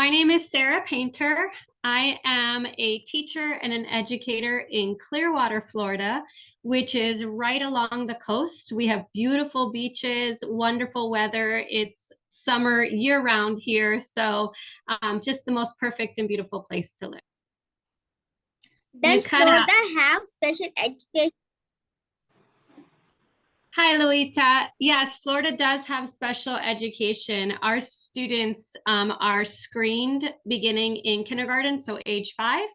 My name is Sarah Painter. I am a teacher and an educator in Clearwater, Florida, which is right along the coast. We have beautiful beaches, wonderful weather. It's summer year round here, so just the most perfect and beautiful place to live. Does Florida have special education? Hi, Luita. Yes, Florida does have special education. Our students are screened beginning in kindergarten, so age 5.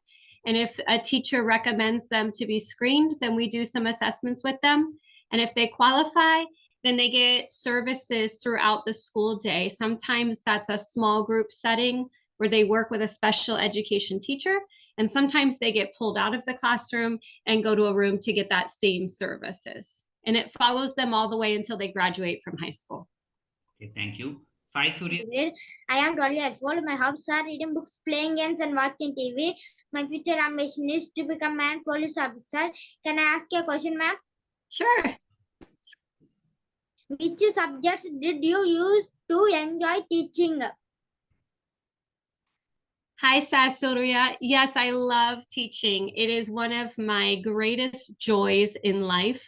And if a teacher recommends them to be screened, then we do some assessments with them. And if they qualify, then they get services throughout the school day. Sometimes that's a small group setting where they work with a special education teacher. And sometimes they get pulled out of the classroom and go to a room to get that same services. And it follows them all the way until they graduate from high school. Okay, thank you. Sai Surya. I am 12 years old. My hobbies are reading books, playing games, and watching TV. My future ambition is to become a police officer. Can I ask you a question, ma'am? Sure. Which subjects did you use to enjoy teaching? Hi, Surya. Yes, I love teaching. It is one of my greatest joys in life.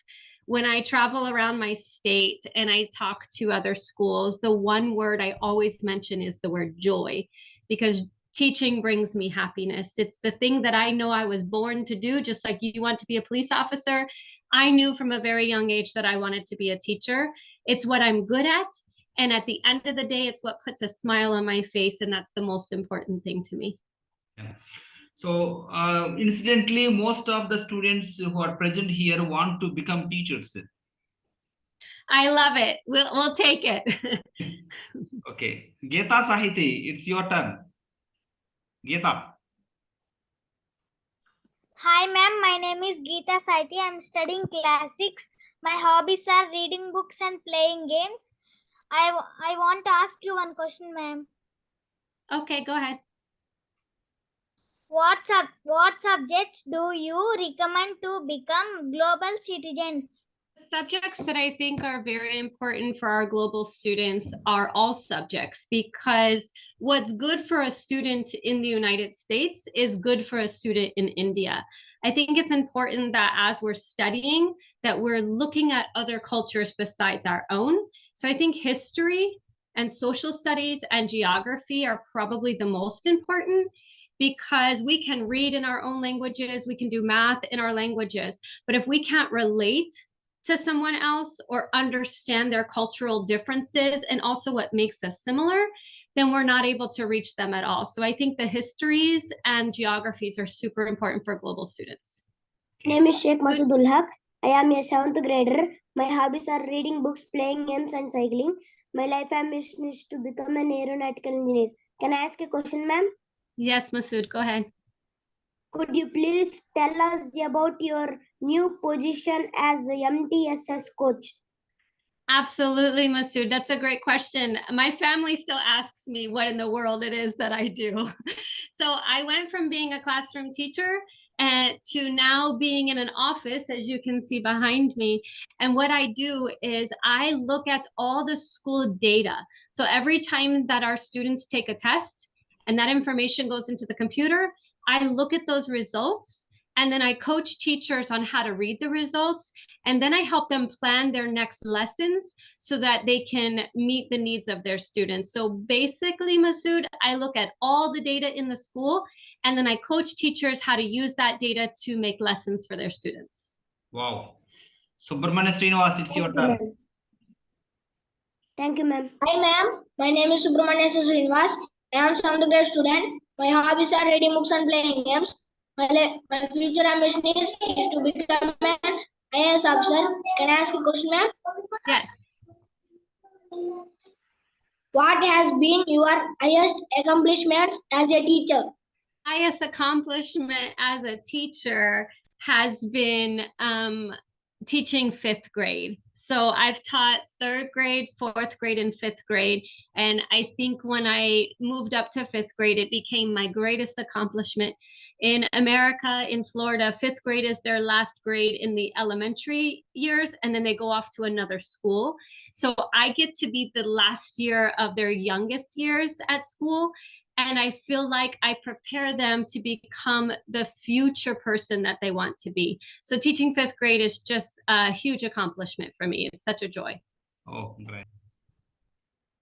When I travel around my state and I talk to other schools, the one word I always mention is the word joy, because teaching brings me happiness. It's the thing that I know I was born to do, just like you want to be a police officer. I knew from a very young age that I wanted to be a teacher. It's what I'm good at. And at the end of the day, it's what puts a smile on my face. And that's the most important thing to me. Yeah. So, incidentally, most of the students who are present here want to become teachers. I love it. We'll take it. Okay. Geeta Sahiti, it's your turn. Geeta. Hi ma'am, my name is Geeta Saiti. I am studying class 6. My hobbies are reading books and playing games. I want to ask you one question, ma'am. Okay, go ahead. What subjects do you recommend to become global citizens? Subjects that I think are very important for our global students are all subjects, because what's good for a student in the United States is good for a student in India. I think it's important that as we're studying, that we're looking at other cultures besides our own. So I think history and social studies and geography are probably the most important, because we can read in our own languages, we can do math in our languages, but if we can't relate to someone else or understand their cultural differences and also what makes us similar, then we're not able to reach them at all. So I think the histories and geographies are super important for global students. My name is Sheikh Masudul Haq. I am a 7th grader. My hobbies are reading books, playing games, and cycling. My life ambition is to become an aeronautical engineer. Can I ask a question, ma'am? Yes, Masood, go ahead. Could you please tell us about your new position as a MTSS coach? Absolutely, Masood. That's a great question. My family still asks me what in the world it is that I do. So I went from being a classroom teacher and to now being in an office, as you can see behind me. And what I do is I look at all the school data. So every time that our students take a test and that information goes into the computer, I look at those results, and then I coach teachers on how to read the results. And then I help them plan their next lessons so that they can meet the needs of their students. So basically, Masood, I look at all the data in the school, and then I coach teachers how to use that data to make lessons for their students. Wow. Subramanya Srinivas, it's your turn. Thank you, ma'am. Hi, ma'am. My name is Subramanya Srinivas. I am 7th grade student. My hobbies are reading books and playing games. My future ambition is to become an IAS officer. Can I ask a question, ma'am? Yes. What has been your highest accomplishments as a teacher? Highest accomplishment as a teacher has been teaching 5th grade. So I've taught 3rd grade, 4th grade, and 5th grade. And I think when I moved up to 5th grade, it became my greatest accomplishment. In America, in Florida, 5th grade is their last grade in the elementary years, and then they go off to another school. So I get to be the last year of their youngest years at school. And I feel like I prepare them to become the future person that they want to be. So teaching 5th grade is just a huge accomplishment for me. It's such a joy. Oh, great.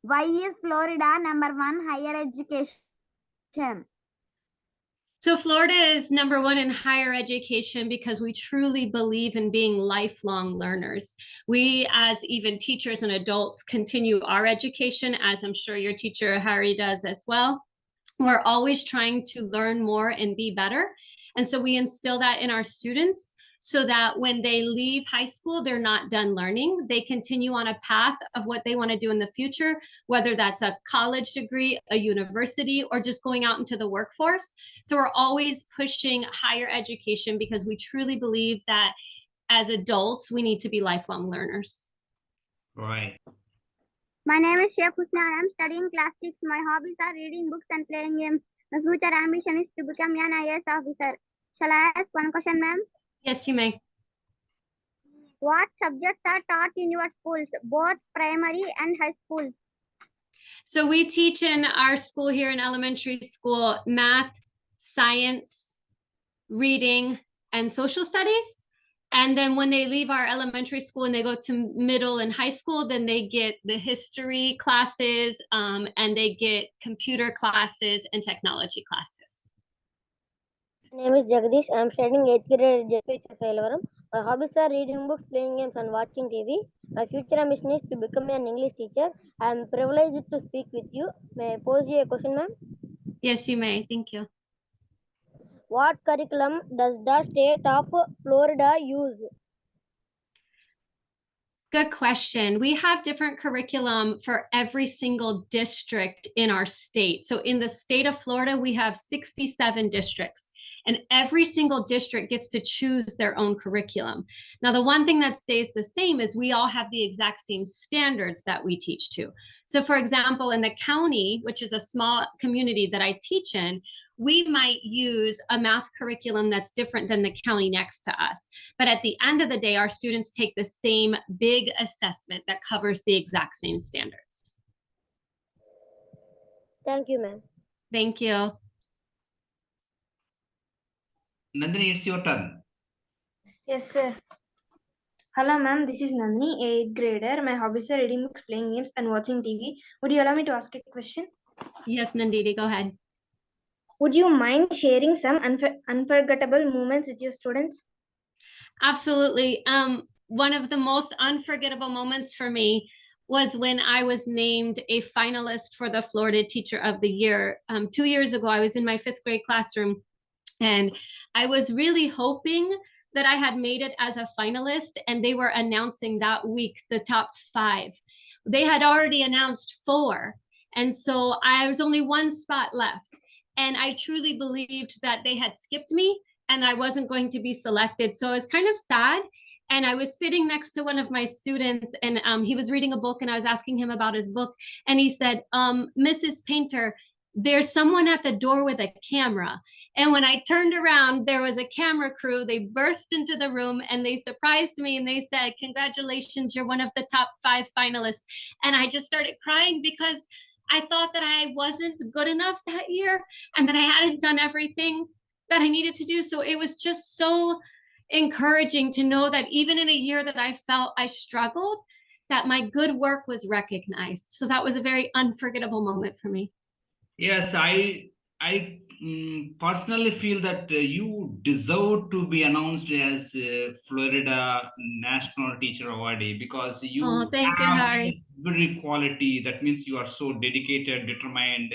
Why is Florida #1 higher education? So Florida is #1 in higher education because we truly believe in being lifelong learners. We, as even teachers and adults, continue our education, as I'm sure your teacher Harry does as well. We're always trying to learn more and be better. And so we instill that in our students so that when they leave high school, they're not done learning. They continue on a path of what they want to do in the future, whether that's a college degree, a university, or just going out into the workforce. So we're always pushing higher education because we truly believe that as adults, we need to be lifelong learners. Right. My name is Sheikh Husna. I am studying class 6. My hobbies are reading books and playing games. My future ambition is to become an IAS officer. Shall I ask one question, ma'am? Yes, you may. What subjects are taught in your schools, both primary and high schools? So we teach in our school here in elementary school, math, science, reading, and social studies. And then when they leave our elementary school and they go to middle and high school, then they get the history classes and they get computer classes and technology classes. My name is Jagdish. I am studying 8th grade at JPHS Sailovaram. My hobbies are reading books, playing games, and watching TV. My future ambition is to become an English teacher. I am privileged to speak with you. May I pose you a question, ma'am? Yes, you may. Thank you. What curriculum does the state of Florida use? Good question. We have different curriculum for every single district in our state. So in the state of Florida, we have 67 districts. And every single district gets to choose their own curriculum. Now, the one thing that stays the same is we all have the exact same standards that we teach to. So for example, in the county, which is a small community that I teach in, we might use a math curriculum that's different than the county next to us. But at the end of the day, our students take the same big assessment that covers the exact same standards. Thank you, ma'am. Thank you. Nandini, it's your turn. Yes, sir. Hello, ma'am. This is Nandini, 8th grader. My hobbies are reading books, playing games, and watching TV. Would you allow me to ask a question? Yes, Nandini, go ahead. Would you mind sharing some unforgettable moments with your students? Absolutely. One of the most unforgettable moments for me was when I was named a finalist for the Florida Teacher of the Year. 2 years ago, I was in my 5th grade classroom and I was really hoping that I had made it as a finalist, and they were announcing that week the top 5. They had already announced 4. And so I was only 1 spot left. And I truly believed that they had skipped me and I wasn't going to be selected. So I was kind of sad. And I was sitting next to one of my students and he was reading a book and I was asking him about his book. And he said, Mrs. Painter, there's someone at the door with a camera. And when I turned around, there was a camera crew. They burst into the room and they surprised me and they said, congratulations, you're one of the top 5 finalists. And I just started crying because I thought that I wasn't good enough that year and that I hadn't done everything that I needed to do. So it was just so encouraging to know that even in a year that I felt I struggled, that my good work was recognized. So that was a very unforgettable moment for me. Yes, I personally feel that you deserve to be announced as Florida National Teacher Awardee because you thank you, have Harry. very quality. That means you are so dedicated, determined,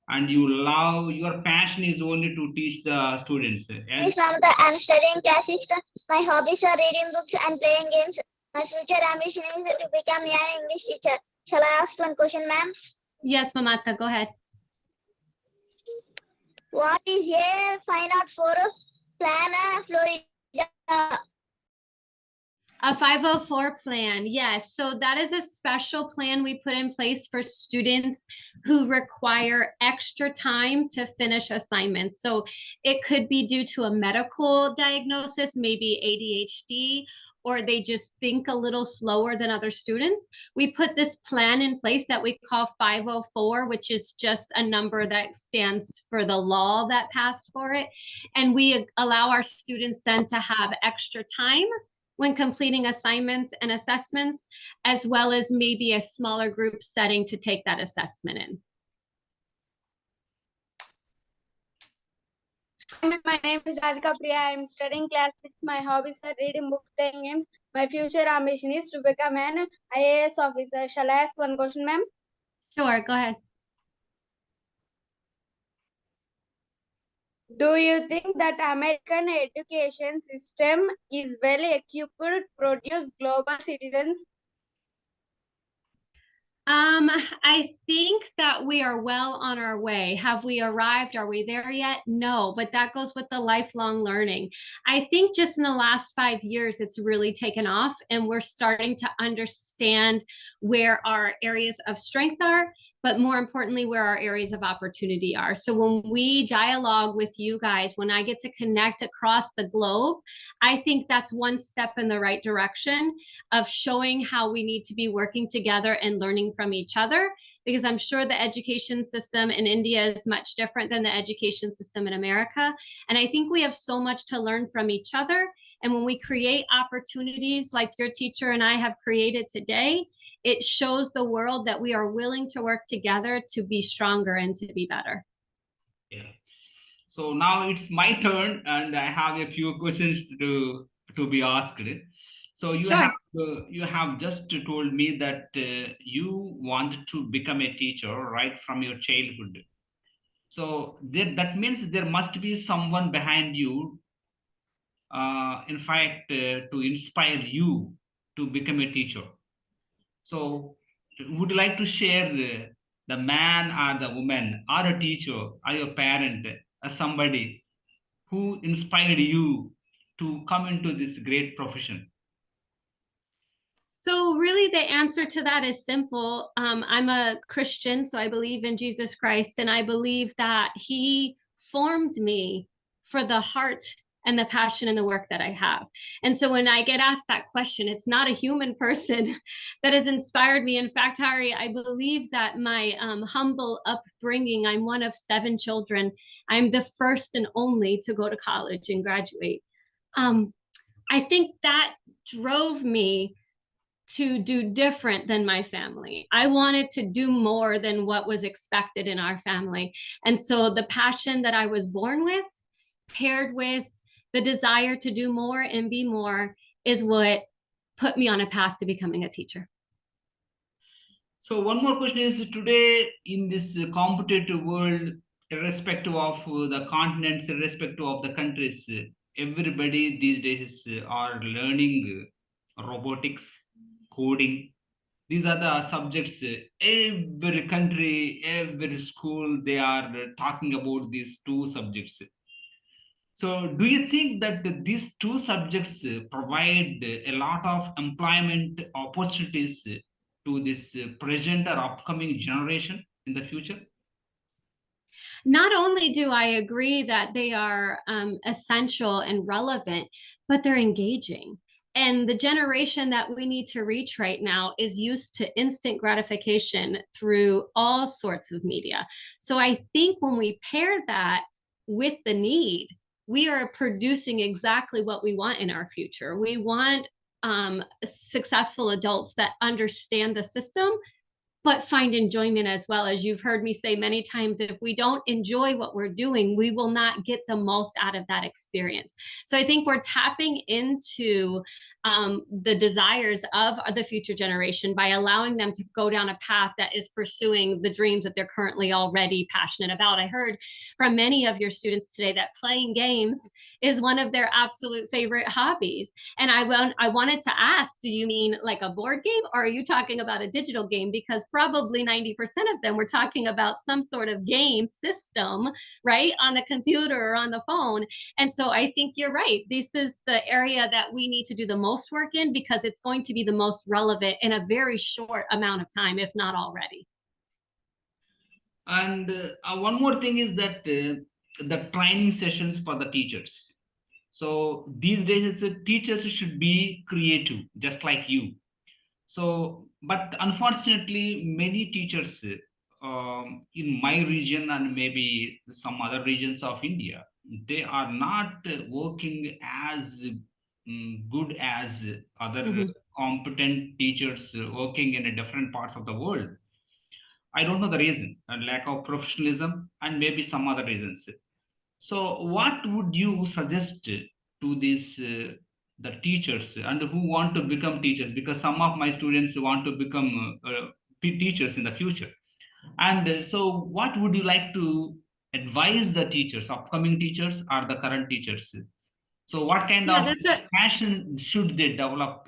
and you love, your passion is only to teach the students. As I'm studying class 6. My hobbies are reading books and playing games. My future ambition is to become an English teacher. Shall I ask one question, ma'am? Yes, Mamata, go ahead. What is a fine art for Florida? A 504 plan, yes. So that is a special plan we put in place for students who require extra time to finish assignments. So it could be due to a medical diagnosis, maybe ADHD, or they just think a little slower than other students. We put this plan in place that we call 504, which is just a number that stands for the law that passed for it. And we allow our students then to have extra time when completing assignments and assessments, as well as maybe a smaller group setting to take that assessment in. My name is Radhika Priya. I am studying class 6. My hobbies are reading books, playing games. My future ambition is to become an IAS officer. Shall I ask one question, ma'am? Sure, go ahead. Do you think that American education system is well equipped to produce global citizens? I think that we are well on our way. Have we arrived? Are we there yet? No, but that goes with the lifelong learning. I think just in the last 5 years, it's really taken off, and we're starting to understand where our areas of strength are, but more importantly, where our areas of opportunity are. So when we dialogue with you guys, when I get to connect across the globe, I think that's one step in the right direction of showing how we need to be working together and learning from each other, because I'm sure the education system in India is much different than the education system in America. And I think we have so much to learn from each other. And when we create opportunities like your teacher and I have created today, it shows the world that we are willing to work together to be stronger and to be better. Yeah. So now it's my turn, and I have a few questions to be asked. So Sure. You have just told me that you wanted to become a teacher right from your childhood. So that means there must be someone behind you, in fact, to inspire you to become a teacher. So would you like to share the man or the woman or a teacher or your parent or somebody who inspired you to come into this great profession? So really the answer to that is simple. I'm a Christian, so I believe in Jesus Christ, and I believe that he formed me for the heart and the passion and the work that I have. And so when I get asked that question, it's not a human person that has inspired me. In fact, Hari, I believe that my humble upbringing, I'm one of 7 children. I'm the first and only to go to college and graduate. I think that drove me to do different than my family. I wanted to do more than what was expected in our family. And so the passion that I was born with, paired with the desire to do more and be more, is what put me on a path to becoming a teacher. So one more question is, today in this competitive world, irrespective of the continents, irrespective of the countries, everybody these days are learning robotics, coding. These are the subjects. Every country, every school, they are talking about these 2 subjects. So do you think that these 2 subjects provide a lot of employment opportunities to this present or upcoming generation in the future? Not only do I agree that they are essential and relevant, but they're engaging. And the generation that we need to reach right now is used to instant gratification through all sorts of media. So I think when we pair that with the need, we are producing exactly what we want in our future. We want successful adults that understand the system, but find enjoyment as well. As you've heard me say many times, if we don't enjoy what we're doing, we will not get the most out of that experience. So I think we're tapping into the desires of the future generation by allowing them to go down a path that is pursuing the dreams that they're currently already passionate about. I heard from many of your students today that playing games is one of their absolute favorite hobbies. And I wanted to ask, do you mean like a board game, or are you talking about a digital game? Because probably 90% of them were talking about some sort of game system, right, on the computer or on the phone. And so I think you're right. This is the area that we need to do the most work in, because it's going to be the most relevant in a very short amount of time, if not already. And one more thing is that the training sessions for the teachers. So these days, teachers should be creative, just like you. So, but unfortunately, many teachers in my region and maybe some other regions of India, they are not working as good as other competent teachers working in a different parts of the world. I don't know the reason, a lack of professionalism and maybe some other reasons. So, what would you suggest to these the teachers and who want to become teachers? Because some of my students want to become teachers in the future. And so, what would you like to advise the teachers, upcoming teachers or the current teachers? So, what kind Yeah, of passion should they develop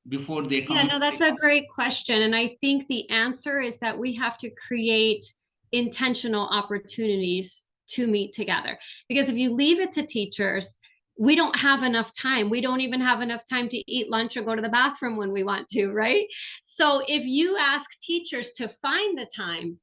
before they come? Yeah, no, that's a great question. And I think the answer is that we have to create intentional opportunities to meet together. Because if you leave it to teachers, we don't have enough time. We don't even have enough time to eat lunch or go to the bathroom when we want to, right? So if you ask teachers to find the time,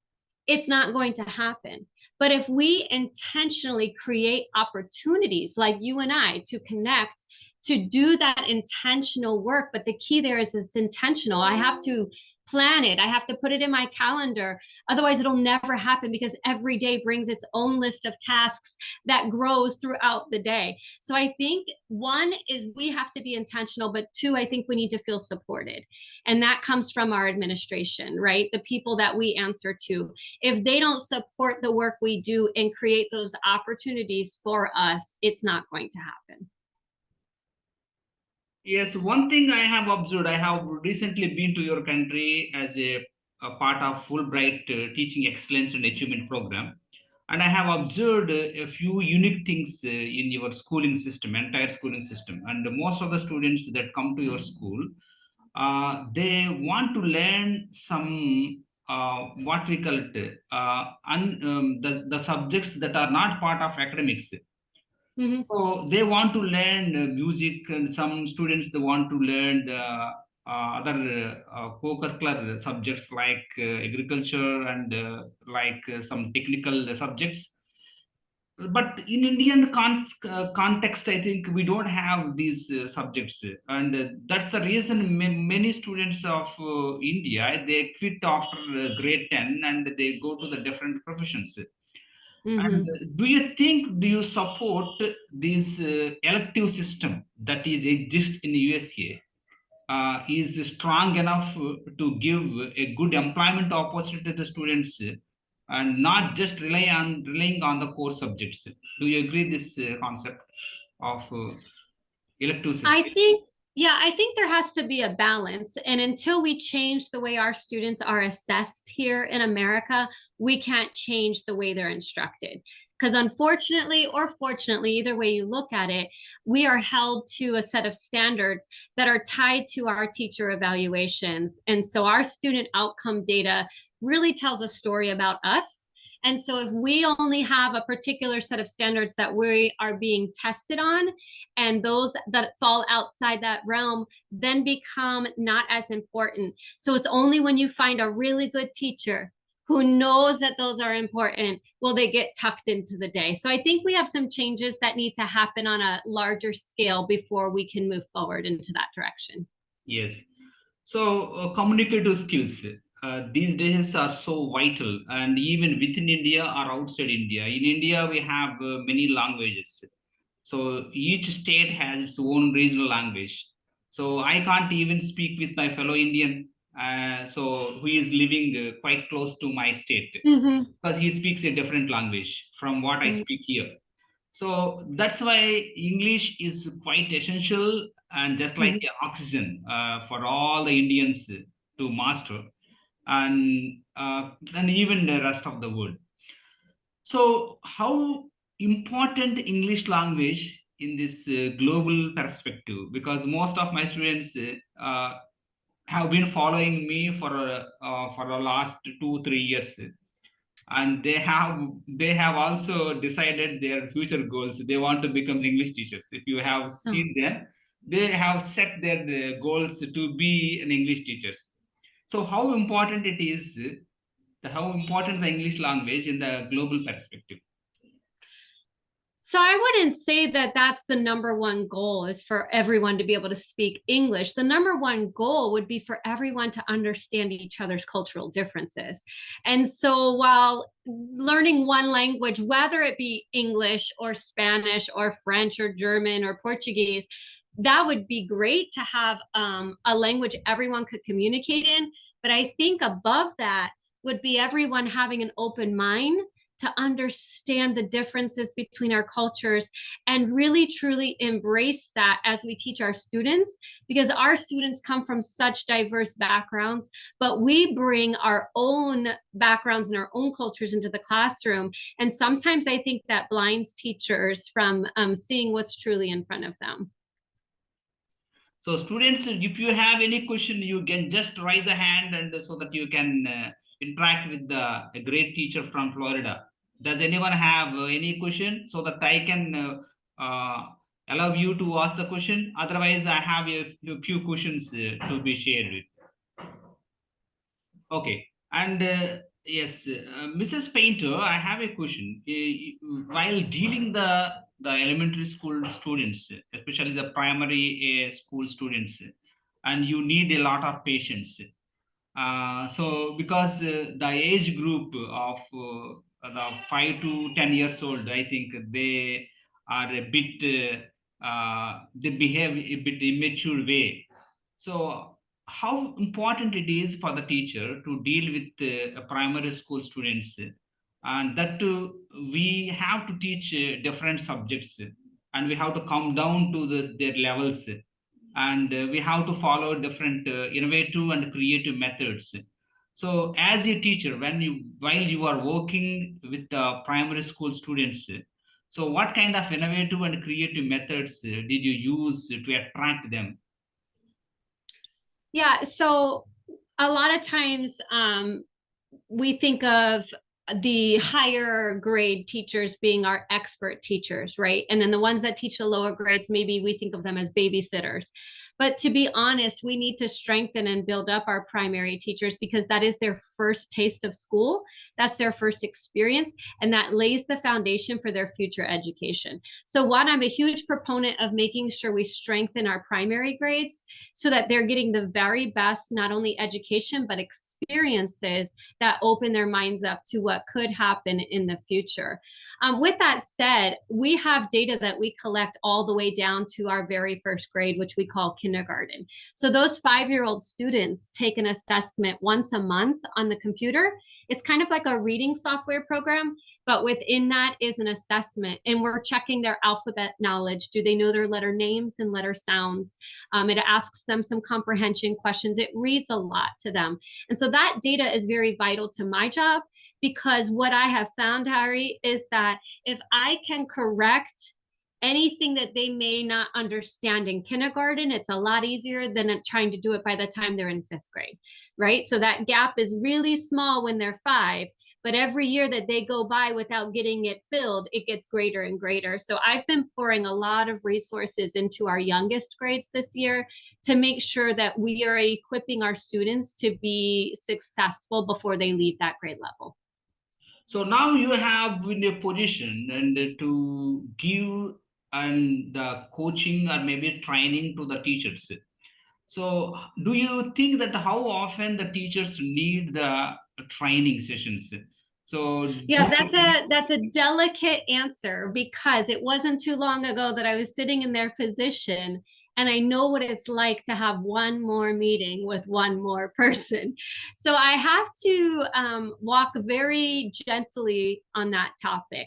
it's not going to happen. But if we intentionally create opportunities like you and I to connect, to do that intentional work, but the key there is it's intentional. I have to plan it. I have to put it in my calendar. Otherwise, it'll never happen, because every day brings its own list of tasks that grows throughout the day. So I think one is we have to be intentional, but two, I think we need to feel supported. And that comes from our administration, right? The people that we answer to. If they don't support the work we do and create those opportunities for us, it's not going to happen. Yes, one thing I have observed, I have recently been to your country as a part of Fulbright Teaching Excellence and Achievement Program. And I have observed a few unique things in your schooling system, entire schooling system. And most of the students that come to your school, they want to learn some, what we call it, the subjects that are not part of academics. So they want to learn music, and some students they want to learn the other co-curricular subjects like agriculture and some technical subjects. But in Indian context, I think we don't have these subjects, and that's the reason many students of India they quit after grade 10 and they go to the different professions. And do you support this elective system that is exist in USA is strong enough to give a good employment opportunity to the students and not just relying on the core subjects? Do you agree this concept of elective system? I think there has to be a balance. And until we change the way our students are assessed here in America, we can't change the way they're instructed. Because unfortunately, or fortunately, either way you look at it, we are held to a set of standards that are tied to our teacher evaluations. And so our student outcome data really tells a story about us. And so if we only have a particular set of standards that we are being tested on, and those that fall outside that realm then become not as important. So it's only when you find a really good teacher who knows that those are important will they get tucked into the day. So I think we have some changes that need to happen on a larger scale before we can move forward into that direction. Yes. So communicative skills these days are so vital, and even within India or outside India. In India, we have many languages. So each state has its own regional language. So I can't even speak with my fellow Indian, so who is living quite close to my state, because he speaks a different language from what I speak here. So that's why English is quite essential, and just like oxygen for all the Indians to master, and even the rest of the world. So how important English language in this global perspective? Because most of my students have been following me for the last 2-3 years, and they have also decided their future goals. They want to become English teachers. If you have seen them, they have set their goals to be an English teachers. So how important it is, how important the English language in the global perspective? So I wouldn't say that that's the number one goal is for everyone to be able to speak English. The number one goal would be for everyone to understand each other's cultural differences. And so while learning one language, whether it be English or Spanish or French or German or Portuguese, that would be great to have a language everyone could communicate in. But I think above that would be everyone having an open mind to understand the differences between our cultures and really truly embrace that as we teach our students, because our students come from such diverse backgrounds, but we bring our own backgrounds and our own cultures into the classroom. And sometimes I think that blinds teachers from seeing what's truly in front of them. So students, if you have any question, you can just raise the hand, and so that you can interact with a great teacher from Florida. Does anyone have any question, so that I can allow you to ask the question? Otherwise, I have a few questions to be shared with. Okay, and yes, Mrs. Painter, I have a question. While dealing the elementary school students, especially the primary school students, and you need a lot of patience. So because the age group of the 5 to 10 years old, I think they are a bit they behave a bit immature way. So how important it is for the teacher to deal with primary school students, and that too, we have to teach different subjects, and we have to come down to their levels, and we have to follow different innovative and creative methods. So as a teacher, while you are working with the primary school students, so what kind of innovative and creative methods did you use to attract them? Yeah, so a lot of times we think of the higher grade teachers being our expert teachers, right? And then the ones that teach the lower grades, maybe we think of them as babysitters. But to be honest, we need to strengthen and build up our primary teachers, because that is their first taste of school. That's their first experience, and that lays the foundation for their future education. So one, I'm a huge proponent of making sure we strengthen our primary grades so that they're getting the very best, not only education, but experiences that open their minds up to what could happen in the future. With that said, we have data that we collect all the way down to our very first grade, which we call kindergarten. So those 5-year-old students take an assessment once a month on the computer. It's kind of like a reading software program, but within that is an assessment, and we're checking their alphabet knowledge. Do they know their letter names and letter sounds? It asks them some comprehension questions. It reads a lot to them. And so that data is very vital to my job, because what I have found, Harry, is that if I can correct anything that they may not understand in kindergarten, it's a lot easier than trying to do it by the time they're in 5th grade, right? So that gap is really small when they're 5, but every year that they go by without getting it filled, it gets greater and greater. So I've been pouring a lot of resources into our youngest grades this year to make sure that we are equipping our students to be successful before they leave that grade level. So now you have in a position and to give and the coaching or maybe training to the teachers. So do you think that how often the teachers need the training sessions? So yeah, that's a delicate answer, because it wasn't too long ago that I was sitting in their position, and I know what it's like to have one more meeting with one more person. So I have to walk very gently on that topic.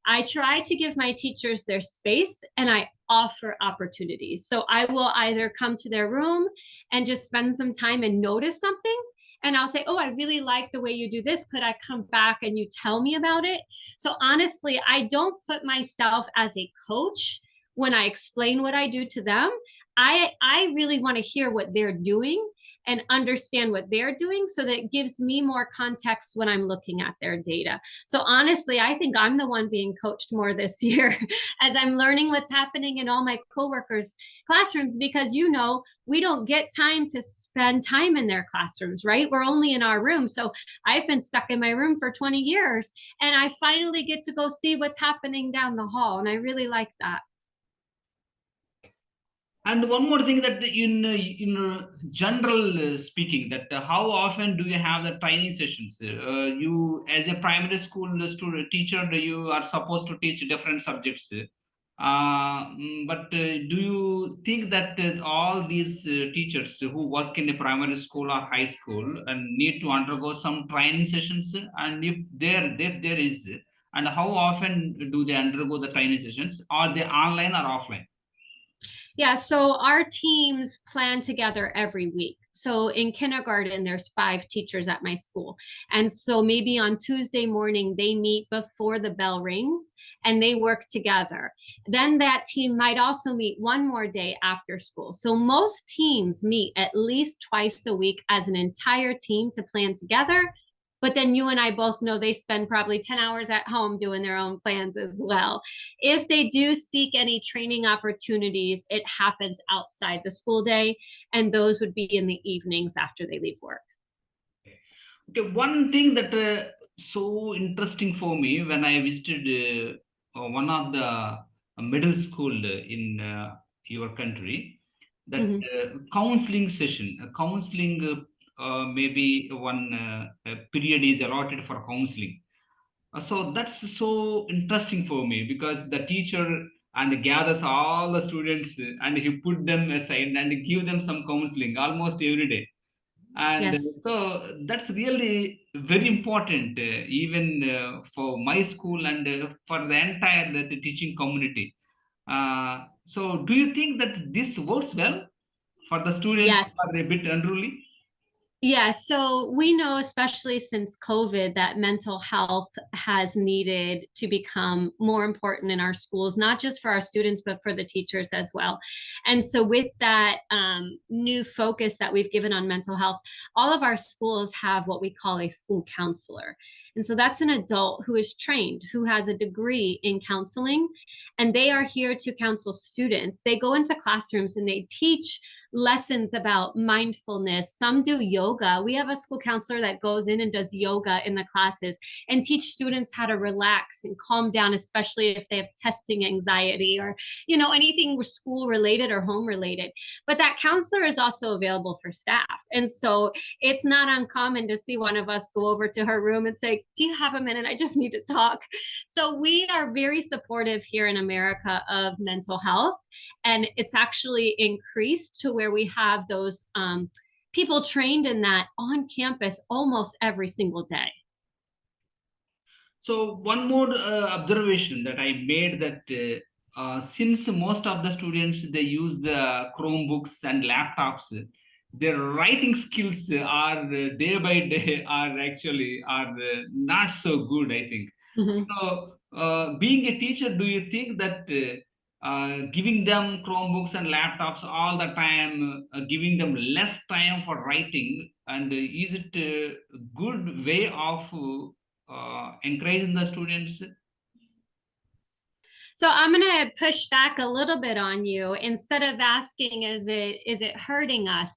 I try to give my teachers their space, and I offer opportunities. So I will either come to their room and just spend some time and notice something, and I'll say, oh, I really like the way you do this. Could I come back and you tell me about it? So honestly, I don't put myself as a coach when I explain what I do to them. I really want to hear what they're doing, and understand what they're doing, so that it gives me more context when I'm looking at their data. So honestly, I think I'm the one being coached more this year as I'm learning what's happening in all my coworkers' classrooms, because we don't get time to spend time in their classrooms, right? We're only in our room. So I've been stuck in my room for 20 years, and I finally get to go see what's happening down the hall, and I really like that. And one more thing, that in general speaking, that how often do you have the training sessions? You, as a primary school student teacher, you are supposed to teach different subjects. But do you think that all these teachers who work in a primary school or high school and need to undergo some training sessions? And if there is, and how often do they undergo the training sessions? Are they online or offline? Yeah, so our teams plan together every week. So in kindergarten, there's 5 teachers at my school. And so maybe on Tuesday morning, they meet before the bell rings and they work together. Then that team might also meet one more day after school. So most teams meet at least twice a week as an entire team to plan together. But then you and I both know they spend probably 10 hours at home doing their own plans as well. If they do seek any training opportunities, it happens outside the school day, and those would be in the evenings after they leave work. Okay, one thing that so interesting for me when I visited one of the middle school in your country, that counseling session, counseling, maybe one period is allotted for counseling. So that's so interesting for me, because the teacher and gathers all the students and he put them aside and give them some counseling almost every day. And Yes. so that's really very important, even for my school and for the entire the teaching community. So do you think that this works well for the students Yes. who are a bit unruly? Yeah, so we know, especially since COVID, that mental health has needed to become more important in our schools, not just for our students, but for the teachers as well. And so, with that new focus that we've given on mental health, all of our schools have what we call a school counselor. And so, that's an adult who is trained, who has a degree in counseling, and they are here to counsel students. They go into classrooms and they teach lessons about mindfulness. Some do yoga. We have a school counselor that goes in and does yoga in the classes and teach students how to relax and calm down, especially if they have testing anxiety or, anything school related or home related. But that counselor is also available for staff. And so it's not uncommon to see one of us go over to her room and say, "Do you have a minute? I just need to talk." So we are very supportive here in America of mental health. And it's actually increased to where we have those people trained in that on campus almost every single day. So one more observation that I made, that since most of the students they use the Chromebooks and laptops, their writing skills are day by day are not so good, I think. So being a teacher, do you think that giving them Chromebooks and laptops all the time, giving them less time for writing, and is it a good way of encouraging the students? So I'm going to push back a little bit on you. Instead of asking, is it hurting us?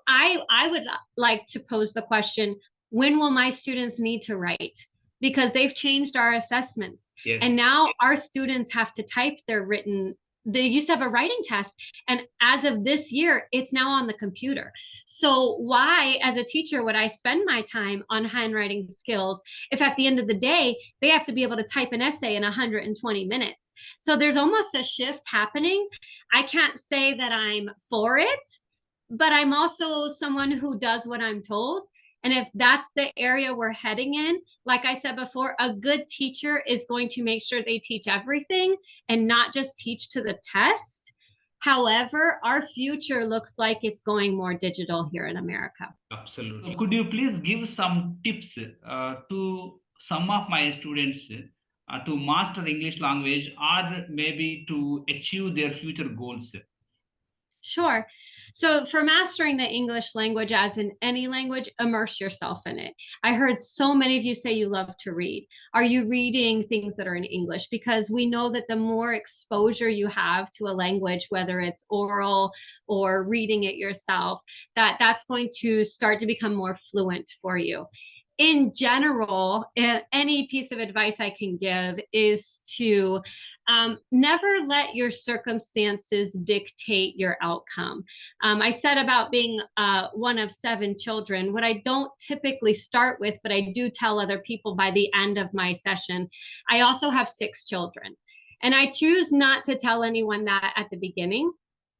I would like to pose the question, when will my students need to write? Because they've changed our assessments. Yes. And now our students have to type their written. They used to have a writing test, and as of this year, it's now on the computer. So why, as a teacher, would I spend my time on handwriting skills if at the end of the day, they have to be able to type an essay in 120 minutes? So there's almost a shift happening. I can't say that I'm for it, but I'm also someone who does what I'm told. And if that's the area we're heading in, like I said before, a good teacher is going to make sure they teach everything and not just teach to the test. However, our future looks like it's going more digital here in America. Absolutely. Could you please give some tips to some of my students to master English language, or maybe to achieve their future goals? Sure. So for mastering the English language, as in any language, immerse yourself in it. I heard so many of you say you love to read. Are you reading things that are in English? Because we know that the more exposure you have to a language, whether it's oral or reading it yourself, that's going to start to become more fluent for you. In general, any piece of advice I can give is to never let your circumstances dictate your outcome. I said about being one of 7 children, what I don't typically start with, but I do tell other people by the end of my session, I also have 6 children. And I choose not to tell anyone that at the beginning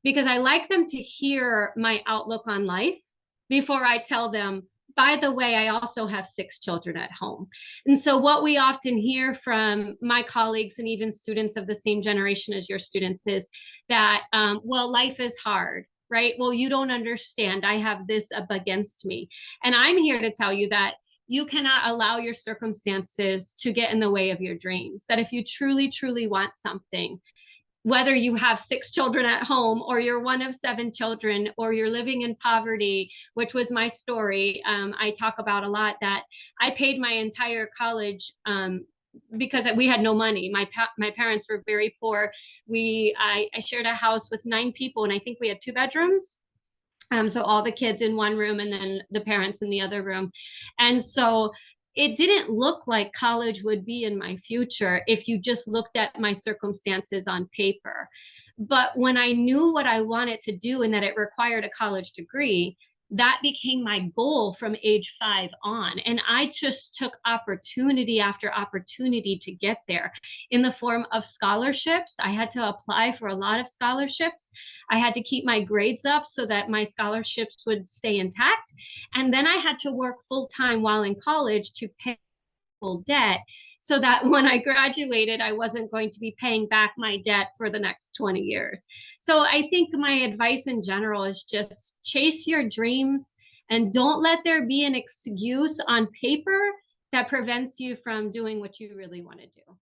because I like them to hear my outlook on life before I tell them, by the way, I also have 6 children at home. And so what we often hear from my colleagues and even students of the same generation as your students is that, well, life is hard, right? Well, you don't understand. I have this up against me. And I'm here to tell you that you cannot allow your circumstances to get in the way of your dreams, that if you truly, truly want something, whether you have 6 children at home or you're one of 7 children or you're living in poverty, which was my story. I talk about a lot that I paid my entire college because we had no money. My parents were very poor. I shared a house with 9 people and I think we had 2 bedrooms. So all the kids in one room and then the parents in the other room. And so it didn't look like college would be in my future if you just looked at my circumstances on paper. But when I knew what I wanted to do and that it required a college degree, that became my goal from age 5 on. And I just took opportunity after opportunity to get there in the form of scholarships. I had to apply for a lot of scholarships. I had to keep my grades up so that my scholarships would stay intact. And then I had to work full time while in college to pay full debt so that when I graduated, I wasn't going to be paying back my debt for the next 20 years. So I think my advice in general is just chase your dreams and don't let there be an excuse on paper that prevents you from doing what you really want to do.